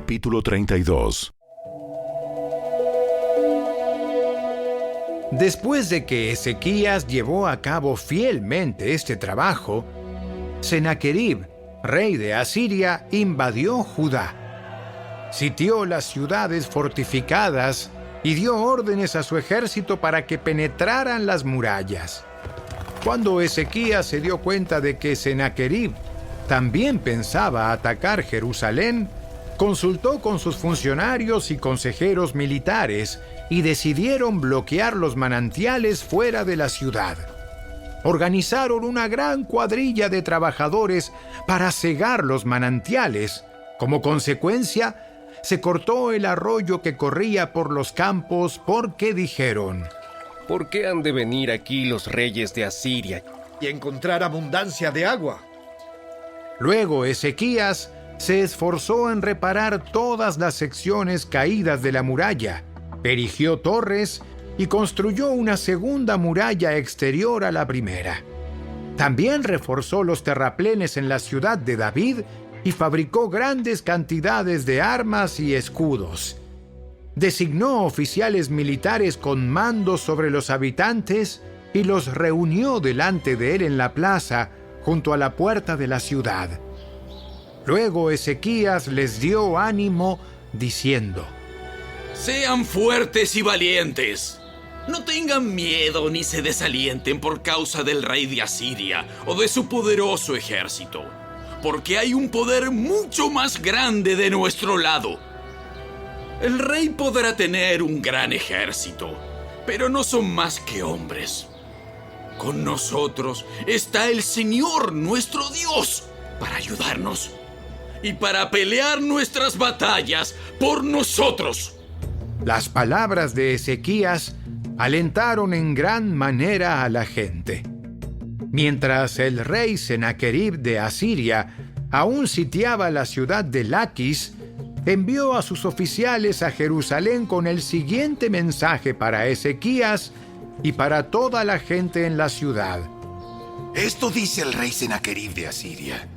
Capítulo 32. Después de que Ezequías llevó a cabo fielmente este trabajo, Sennacherib, rey de Asiria, invadió Judá. Sitió las ciudades fortificadas y dio órdenes a su ejército para que penetraran las murallas. Cuando Ezequías se dio cuenta de que Sennacherib también pensaba atacar Jerusalén, consultó con sus funcionarios y consejeros militares y decidieron bloquear los manantiales fuera de la ciudad. Organizaron una gran cuadrilla de trabajadores para cegar los manantiales. Como consecuencia, se cortó el arroyo que corría por los campos porque dijeron: ¿Por qué han de venir aquí los reyes de Asiria y encontrar abundancia de agua? Luego Ezequías se esforzó en reparar todas las secciones caídas de la muralla, erigió torres y construyó una segunda muralla exterior a la primera. También reforzó los terraplenes en la ciudad de David y fabricó grandes cantidades de armas y escudos. Designó oficiales militares con mando sobre los habitantes y los reunió delante de él en la plaza, junto a la puerta de la ciudad. Luego Ezequías les dio ánimo, diciendo: Sean fuertes y valientes. No tengan miedo ni se desalienten por causa del rey de Asiria o de su poderoso ejército, porque hay un poder mucho más grande de nuestro lado. El rey podrá tener un gran ejército, pero no son más que hombres. Con nosotros está el Señor, nuestro Dios, para ayudarnos y para pelear nuestras batallas por nosotros. Las palabras de Ezequías alentaron en gran manera a la gente. Mientras el rey Sennacherib de Asiria aún sitiaba la ciudad de Laquis, envió a sus oficiales a Jerusalén con el siguiente mensaje para Ezequías y para toda la gente en la ciudad. Esto dice el rey Sennacherib de Asiria: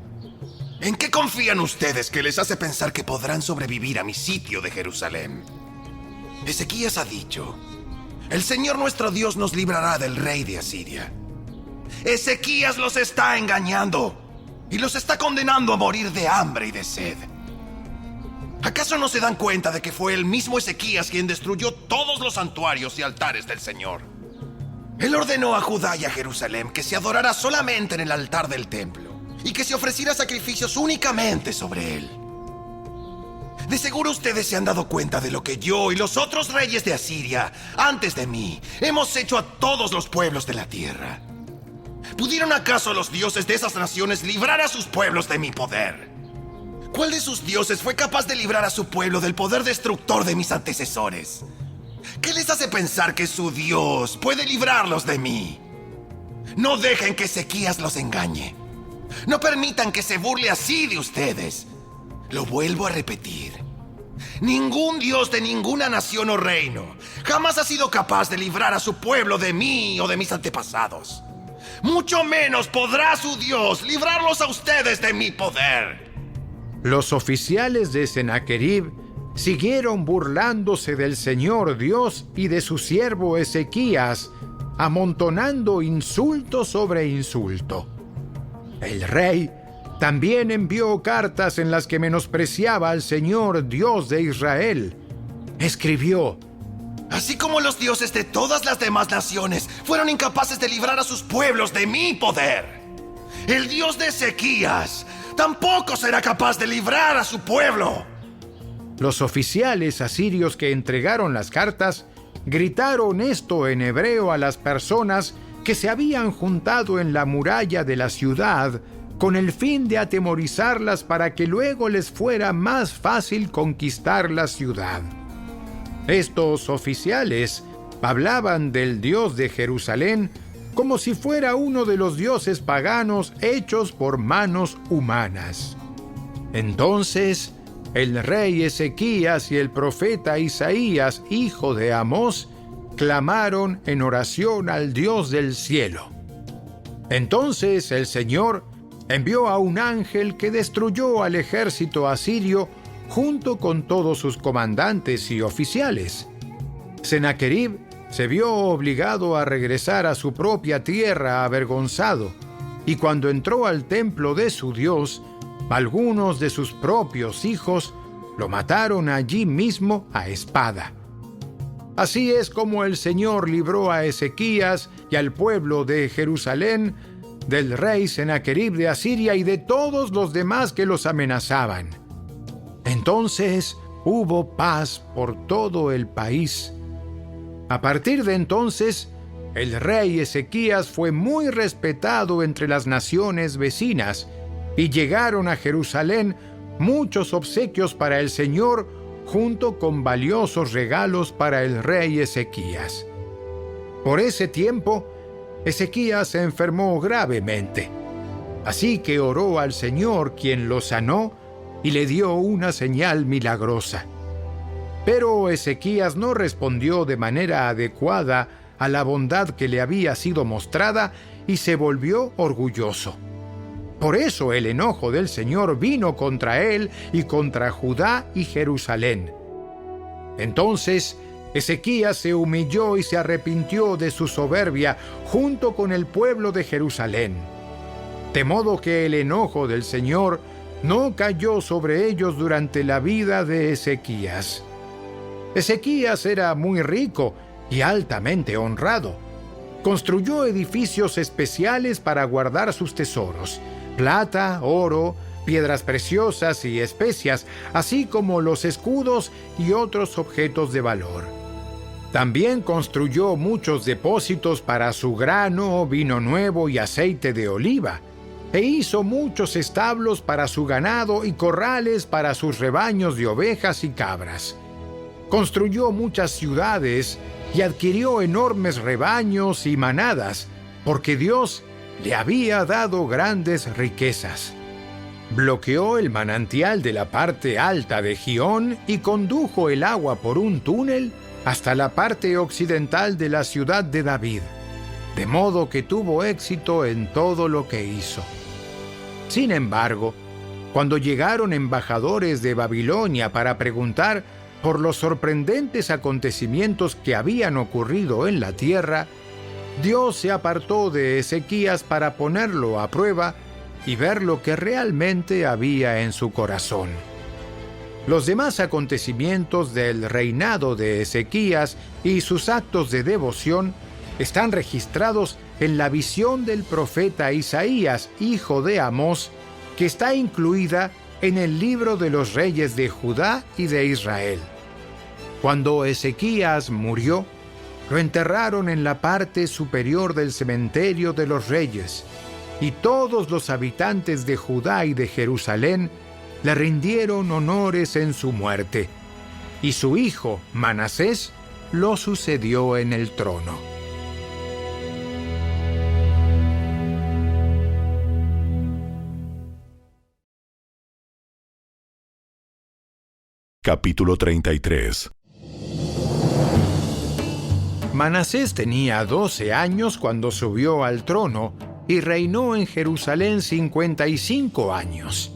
¿en qué confían ustedes que les hace pensar que podrán sobrevivir a mi sitio de Jerusalén? Ezequías ha dicho: el Señor nuestro Dios nos librará del rey de Asiria. Ezequías los está engañando y los está condenando a morir de hambre y de sed. ¿Acaso no se dan cuenta de que fue el mismo Ezequías quien destruyó todos los santuarios y altares del Señor? Él ordenó a Judá y a Jerusalén que se adorara solamente en el altar del templo y que se ofreciera sacrificios únicamente sobre él. De seguro ustedes se han dado cuenta de lo que yo y los otros reyes de Asiria, antes de mí, hemos hecho a todos los pueblos de la tierra. ¿Pudieron acaso los dioses de esas naciones librar a sus pueblos de mi poder? ¿Cuál de sus dioses fue capaz de librar a su pueblo del poder destructor de mis antecesores? ¿Qué les hace pensar que su Dios puede librarlos de mí? No dejen que Ezequías los engañe. No permitan que se burle así de ustedes. Lo vuelvo a repetir: ningún dios de ninguna nación o reino jamás ha sido capaz de librar a su pueblo de mí o de mis antepasados. Mucho menos podrá su Dios librarlos a ustedes de mi poder. Los oficiales de Sennacherib siguieron burlándose del Señor Dios y de su siervo Ezequías, amontonando insulto sobre insulto. El rey también envió cartas en las que menospreciaba al Señor Dios de Israel. Escribió: así como los dioses de todas las demás naciones fueron incapaces de librar a sus pueblos de mi poder, el Dios de Ezequías tampoco será capaz de librar a su pueblo. Los oficiales asirios que entregaron las cartas gritaron esto en hebreo a las personas que se habían juntado en la muralla de la ciudad con el fin de atemorizarlas para que luego les fuera más fácil conquistar la ciudad. Estos oficiales hablaban del Dios de Jerusalén como si fuera uno de los dioses paganos hechos por manos humanas. Entonces, el rey Ezequías y el profeta Isaías, hijo de Amós, clamaron en oración al Dios del cielo. Entonces el Señor envió a un ángel que destruyó al ejército asirio junto con todos sus comandantes y oficiales. Sennacherib se vio obligado a regresar a su propia tierra avergonzado, y cuando entró al templo de su Dios, algunos de sus propios hijos lo mataron allí mismo a espada. Así es como el Señor libró a Ezequías y al pueblo de Jerusalén del rey Sennacherib de Asiria y de todos los demás que los amenazaban. Entonces hubo paz por todo el país. A partir de entonces, el rey Ezequías fue muy respetado entre las naciones vecinas, y llegaron a Jerusalén muchos obsequios para el Señor, junto con valiosos regalos para el rey Ezequías. Por ese tiempo, Ezequías se enfermó gravemente. Así que oró al Señor, quien lo sanó y le dio una señal milagrosa. Pero Ezequías no respondió de manera adecuada a la bondad que le había sido mostrada y se volvió orgulloso. Por eso el enojo del Señor vino contra él y contra Judá y Jerusalén. Entonces Ezequías se humilló y se arrepintió de su soberbia junto con el pueblo de Jerusalén. De modo que el enojo del Señor no cayó sobre ellos durante la vida de Ezequías. Ezequías era muy rico y altamente honrado. Construyó edificios especiales para guardar sus tesoros: plata, oro, piedras preciosas y especias, así como los escudos y otros objetos de valor. También construyó muchos depósitos para su grano, vino nuevo y aceite de oliva, e hizo muchos establos para su ganado y corrales para sus rebaños de ovejas y cabras. Construyó muchas ciudades y adquirió enormes rebaños y manadas, porque Dios le había dado grandes riquezas. Bloqueó el manantial de la parte alta de Gihón y condujo el agua por un túnel hasta la parte occidental de la ciudad de David, de modo que tuvo éxito en todo lo que hizo. Sin embargo, cuando llegaron embajadores de Babilonia para preguntar por los sorprendentes acontecimientos que habían ocurrido en la tierra, Dios se apartó de Ezequías para ponerlo a prueba y ver lo que realmente había en su corazón. Los demás acontecimientos del reinado de Ezequías y sus actos de devoción están registrados en la visión del profeta Isaías, hijo de Amós, que está incluida en el libro de los reyes de Judá y de Israel. Cuando Ezequías murió, lo enterraron en la parte superior del cementerio de los reyes, y todos los habitantes de Judá y de Jerusalén le rindieron honores en su muerte, y su hijo Manasés lo sucedió en el trono. Capítulo 33. Manasés tenía 12 años cuando subió al trono y reinó en Jerusalén 55 años.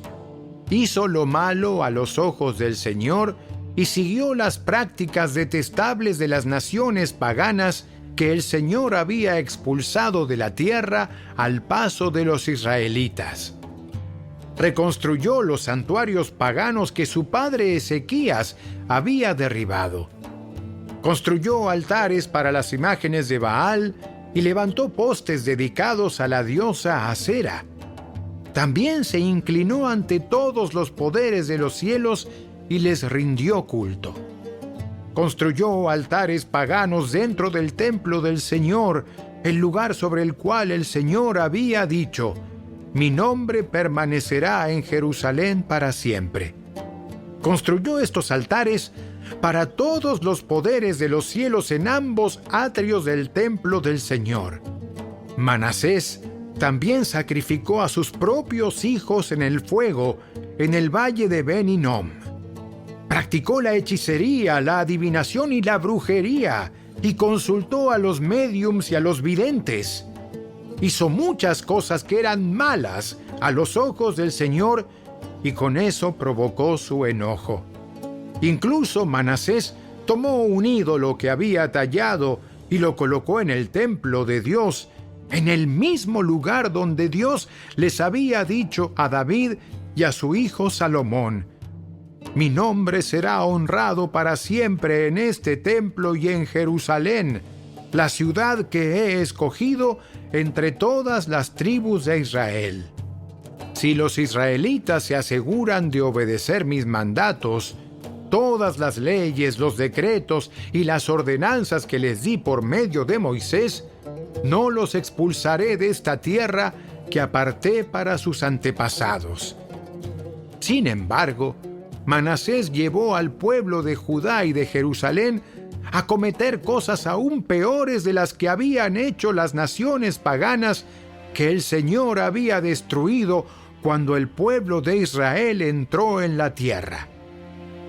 Hizo lo malo a los ojos del Señor y siguió las prácticas detestables de las naciones paganas que el Señor había expulsado de la tierra al paso de los israelitas. Reconstruyó los santuarios paganos que su padre Ezequías había derribado. Construyó altares para las imágenes de Baal y levantó postes dedicados a la diosa Asera. También se inclinó ante todos los poderes de los cielos y les rindió culto. Construyó altares paganos dentro del templo del Señor, el lugar sobre el cual el Señor había dicho: «Mi nombre permanecerá en Jerusalén para siempre». Construyó estos altares para todos los poderes de los cielos en ambos atrios del templo del Señor. Manasés también sacrificó a sus propios hijos en el fuego en el valle de Ben Hinnom. Practicó la hechicería, la adivinación y la brujería, y consultó a los médiums y a los videntes. Hizo muchas cosas que eran malas a los ojos del Señor y con eso provocó su enojo. Incluso Manasés tomó un ídolo que había tallado y lo colocó en el templo de Dios, en el mismo lugar donde Dios les había dicho a David y a su hijo Salomón: mi nombre será honrado para siempre en este templo y en Jerusalén, la ciudad que he escogido entre todas las tribus de Israel. Si los israelitas se aseguran de obedecer mis mandatos, todas las leyes, los decretos y las ordenanzas que les di por medio de Moisés, no los expulsaré de esta tierra que aparté para sus antepasados. Sin embargo, Manasés llevó al pueblo de Judá y de Jerusalén a cometer cosas aún peores de las que habían hecho las naciones paganas que el Señor había destruido cuando el pueblo de Israel entró en la tierra.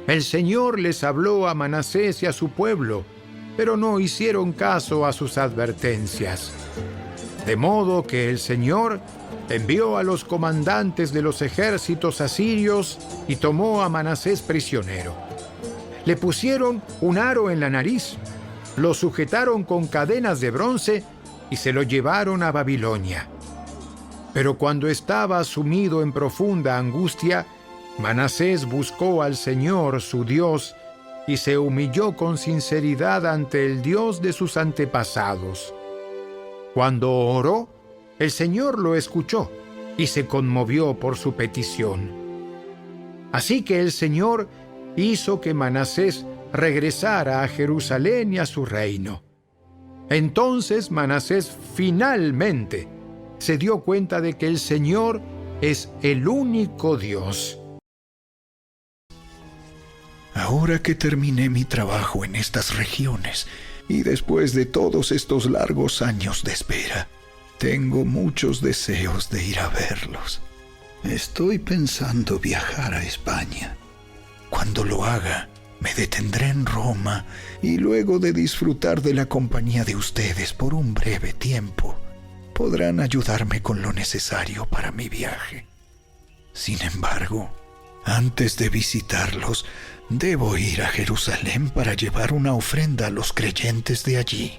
El Señor les habló a Manasés y a su pueblo, pero no hicieron caso a sus advertencias. De modo que el Señor envió a los comandantes de los ejércitos asirios y tomó a Manasés prisionero. Le pusieron un aro en la nariz, lo sujetaron con cadenas de bronce y se lo llevaron a Babilonia. Pero cuando estaba sumido en profunda angustia, Manasés buscó al Señor, su Dios, y se humilló con sinceridad ante el Dios de sus antepasados. Cuando oró, el Señor lo escuchó y se conmovió por su petición. Así que el Señor hizo que Manasés regresara a Jerusalén y a su reino. Entonces Manasés finalmente se dio cuenta de que el Señor es el único Dios. Ahora que terminé mi trabajo en estas regiones y después de todos estos largos años de espera, tengo muchos deseos de ir a verlos. Estoy pensando viajar a España. Cuando lo haga, me detendré en Roma y luego de disfrutar de la compañía de ustedes por un breve tiempo, podrán ayudarme con lo necesario para mi viaje. Sin embargo, antes de visitarlos, debo ir a Jerusalén para llevar una ofrenda a los creyentes de allí.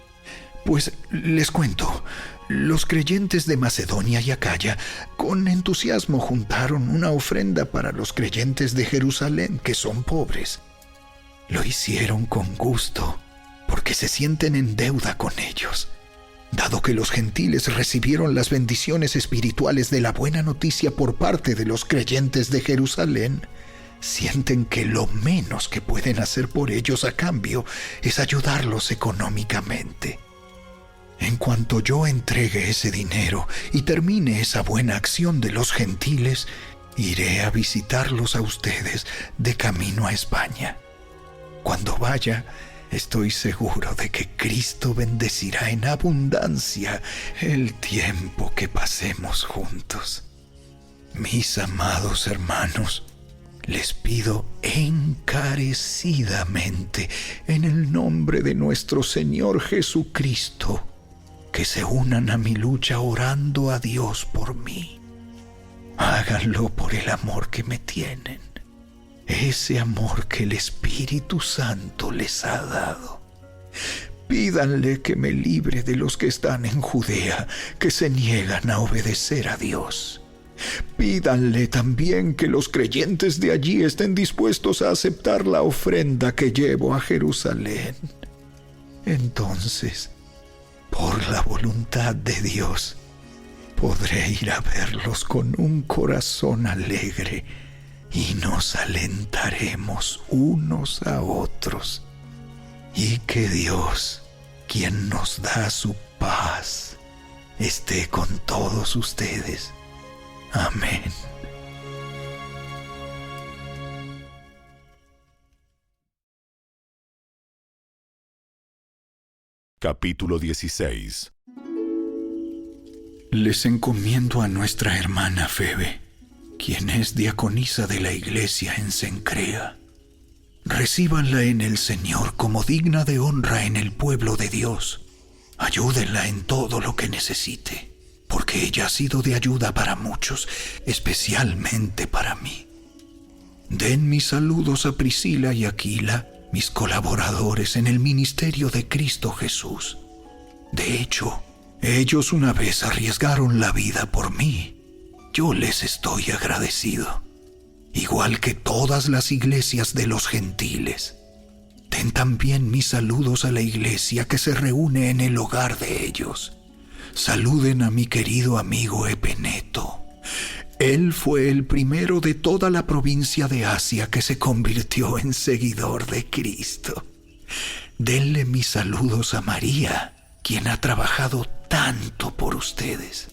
Pues les cuento, los creyentes de Macedonia y Acaya con entusiasmo juntaron una ofrenda para los creyentes de Jerusalén que son pobres. Lo hicieron con gusto, porque se sienten en deuda con ellos. Dado que los gentiles recibieron las bendiciones espirituales de la buena noticia por parte de los creyentes de Jerusalén, sienten que lo menos que pueden hacer por ellos a cambio es ayudarlos económicamente. En cuanto yo entregue ese dinero y termine esa buena acción de los gentiles, iré a visitarlos a ustedes de camino a España. Cuando vaya, estoy seguro de que Cristo bendecirá en abundancia el tiempo que pasemos juntos. Mis amados hermanos, les pido encarecidamente, en el nombre de nuestro Señor Jesucristo, que se unan a mi lucha orando a Dios por mí. Háganlo por el amor que me tienen, ese amor que el Espíritu Santo les ha dado. Pídanle que me libre de los que están en Judea, que se niegan a obedecer a Dios. Pídanle también que los creyentes de allí estén dispuestos a aceptar la ofrenda que llevo a Jerusalén. Entonces, por la voluntad de Dios, podré ir a verlos con un corazón alegre y nos alentaremos unos a otros. Y que Dios, quien nos da su paz, esté con todos ustedes. Amén. Capítulo 16. Les encomiendo a nuestra hermana Febe, quien es diaconisa de la iglesia en Cencrea. Recíbanla en el Señor como digna de honra en el pueblo de Dios. Ayúdenla en todo lo que necesite, porque ella ha sido de ayuda para muchos, especialmente para mí. Den mis saludos a Priscila y Aquila, mis colaboradores en el ministerio de Cristo Jesús. De hecho, ellos una vez arriesgaron la vida por mí. Yo les estoy agradecido, igual que todas las iglesias de los gentiles. Den también mis saludos a la iglesia que se reúne en el hogar de ellos. Saluden a mi querido amigo Epeneto. Él fue el primero de toda la provincia de Asia que se convirtió en seguidor de Cristo. Denle mis saludos a María, quien ha trabajado tanto por ustedes.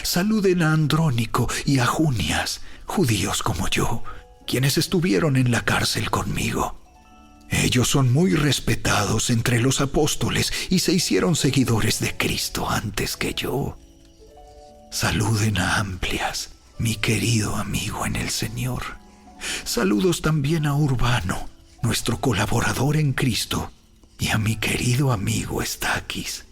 Saluden a Andrónico y a Junias, judíos como yo, quienes estuvieron en la cárcel conmigo. Ellos son muy respetados entre los apóstoles y se hicieron seguidores de Cristo antes que yo. Saluden a Amplias, mi querido amigo en el Señor. Saludos también a Urbano, nuestro colaborador en Cristo, y a mi querido amigo Estaquis.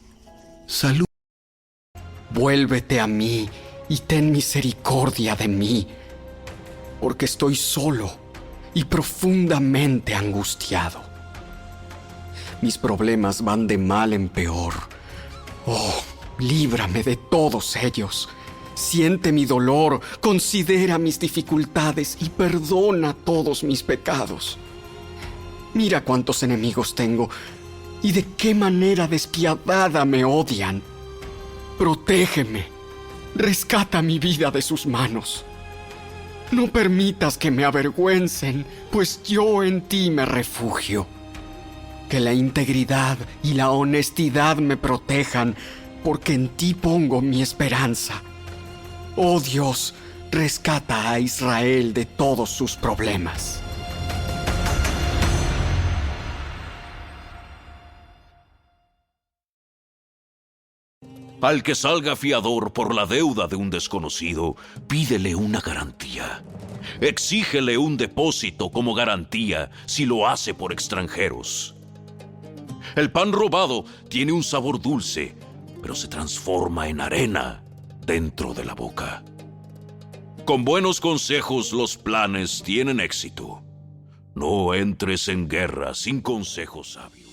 Vuélvete a mí y ten misericordia de mí, porque estoy solo y profundamente angustiado. Mis problemas van de mal en peor. Oh, líbrame de todos ellos. Siente mi dolor, considera mis dificultades y perdona todos mis pecados. Mira cuántos enemigos tengo y de qué manera despiadada me odian. Protégeme, rescata mi vida de sus manos. No permitas que me avergüencen, pues yo en ti me refugio. Que la integridad y la honestidad me protejan, porque en ti pongo mi esperanza. Oh Dios, rescata a Israel de todos sus problemas. Al que salga fiador por la deuda de un desconocido, pídele una garantía. Exígele un depósito como garantía si lo hace por extranjeros. El pan robado tiene un sabor dulce, pero se transforma en arena dentro de la boca. Con buenos consejos los planes tienen éxito. No entres en guerra sin consejos sabios.